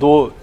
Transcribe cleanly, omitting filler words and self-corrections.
2